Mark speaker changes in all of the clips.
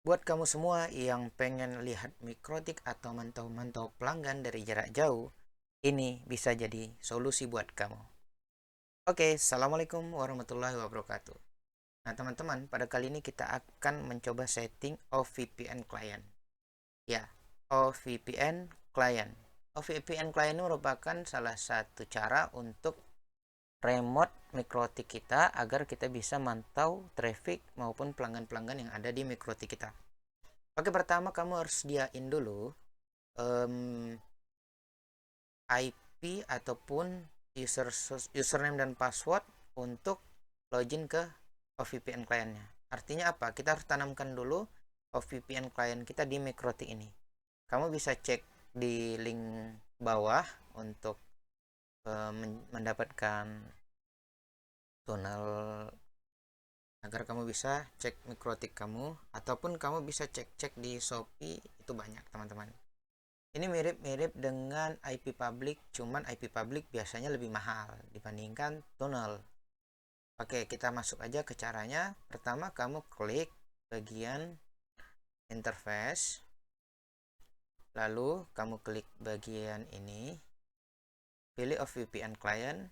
Speaker 1: Buat kamu semua yang pengen lihat mikrotik atau mantau-mantau pelanggan dari jarak jauh, ini bisa jadi solusi buat kamu. Oke, Assalamualaikum warahmatullahi wabarakatuh. Nah, teman-teman, pada kali ini kita akan mencoba setting OVPN client. Ya, OVPN client. OVPN client ini merupakan salah satu cara untuk remote mikrotik kita agar kita bisa mantau traffic maupun pelanggan-pelanggan yang ada di mikrotik kita. Oke, pertama kamu harus sediain dulu IP ataupun username dan password untuk login ke OVPN clientnya. Artinya apa? Kita harus tanamkan dulu OVPN client kita di mikrotik ini. Kamu bisa cek di link bawah untuk mendapatkan tunnel agar kamu bisa cek mikrotik kamu, ataupun kamu bisa cek-cek di Shopee, itu banyak teman-teman. Ini mirip-mirip dengan IP public, cuman IP public biasanya lebih mahal dibandingkan tunnel. Oke, kita masuk aja ke caranya. Pertama kamu klik bagian interface, lalu kamu klik bagian ini, pilih OVPN client.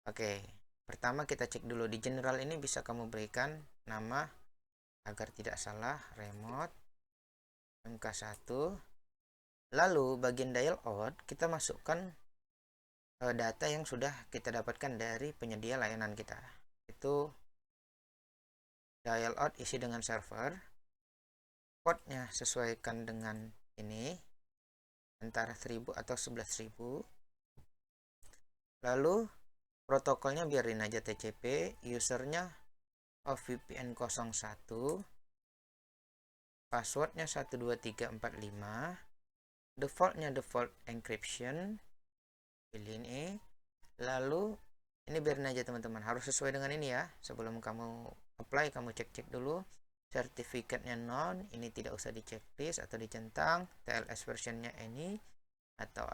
Speaker 1: Oke, pertama kita cek dulu di general ini, bisa kamu berikan nama agar tidak salah, remote MK1. Lalu bagian dial out kita masukkan data yang sudah kita dapatkan dari penyedia layanan kita. Itu dial out isi dengan server, portnya sesuaikan dengan ini antara 1000 atau 11.000. Lalu protokolnya biarin aja TCP, usernya OVPN 01, passwordnya 12345, defaultnya default encryption, pilih ini. Lalu ini biarin aja teman-teman, harus sesuai dengan ini ya. Sebelum kamu apply, kamu cek-cek dulu sertifikatnya non, ini tidak usah di checklist atau dicentang. TLS versionnya ini atau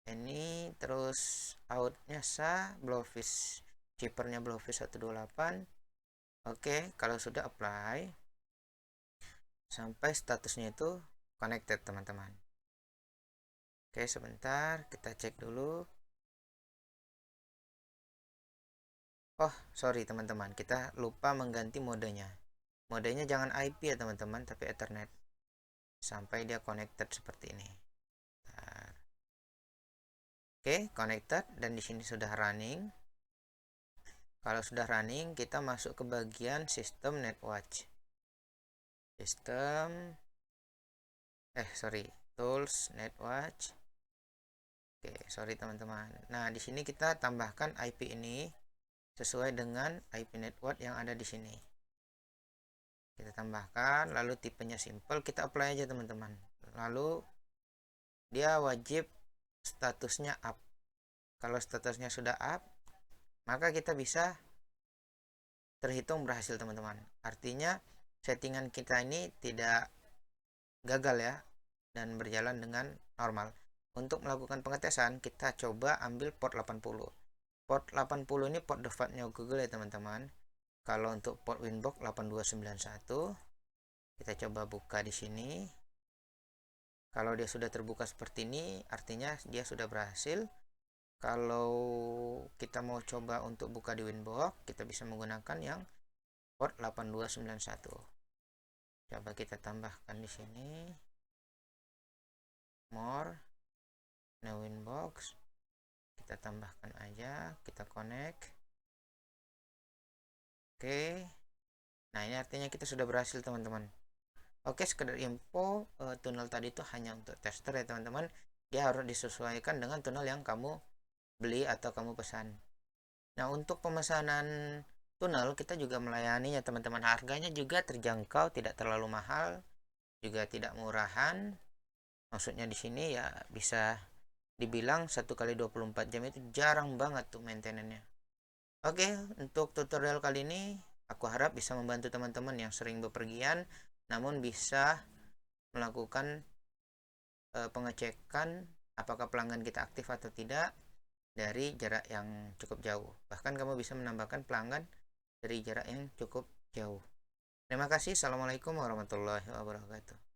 Speaker 1: ini, terus outnya sah, blowfish chippernya blowfish 128. Oke, kalau sudah apply sampai statusnya itu connected teman-teman. Oke, sebentar kita cek dulu. Oh, sorry teman-teman, kita lupa mengganti modenya. Modenya jangan IP ya teman-teman, tapi Ethernet. Sampai dia connected seperti ini. Bentar. Oke, connected dan di sini sudah running. Kalau sudah running, kita masuk ke bagian sistem netwatch. Tools netwatch. Oke, sorry teman-teman. Nah, di sini kita tambahkan IP ini sesuai dengan IP network yang ada di sini. Kita tambahkan, lalu tipenya simple, kita apply aja teman-teman. Lalu dia wajib statusnya up. Kalau statusnya sudah up, maka kita bisa terhitung berhasil teman-teman. Artinya settingan kita ini tidak gagal ya, dan berjalan dengan normal. Untuk melakukan pengetesan, kita coba ambil port 80. Port 80 ini port defaultnya Google ya teman-teman. Kalau untuk port Winbox 8291, kita coba buka di sini. Kalau dia sudah terbuka seperti ini, artinya dia sudah berhasil. Kalau kita mau coba untuk buka di Winbox, kita bisa menggunakan yang port 8291. Coba kita tambahkan di sini. More, new Winbox. Kita tambahkan aja, kita connect. Oke. Nah, ini artinya kita sudah berhasil teman-teman. Oke, sekedar info, tunnel tadi itu hanya untuk tester ya teman-teman. Dia harus disesuaikan dengan tunnel yang kamu beli atau kamu pesan. Nah, untuk pemesanan tunnel kita juga melayaninya teman-teman. Harganya juga terjangkau, tidak terlalu mahal, juga tidak murahan. Maksudnya di sini ya bisa dibilang 1 kali 24 jam itu jarang banget tuh maintenance-nya. Oke, untuk tutorial kali ini aku harap bisa membantu teman-teman yang sering bepergian namun bisa melakukan pengecekan apakah pelanggan kita aktif atau tidak dari jarak yang cukup jauh. Bahkan kamu bisa menambahkan pelanggan dari jarak yang cukup jauh. Terima kasih. Assalamualaikum warahmatullahi wabarakatuh.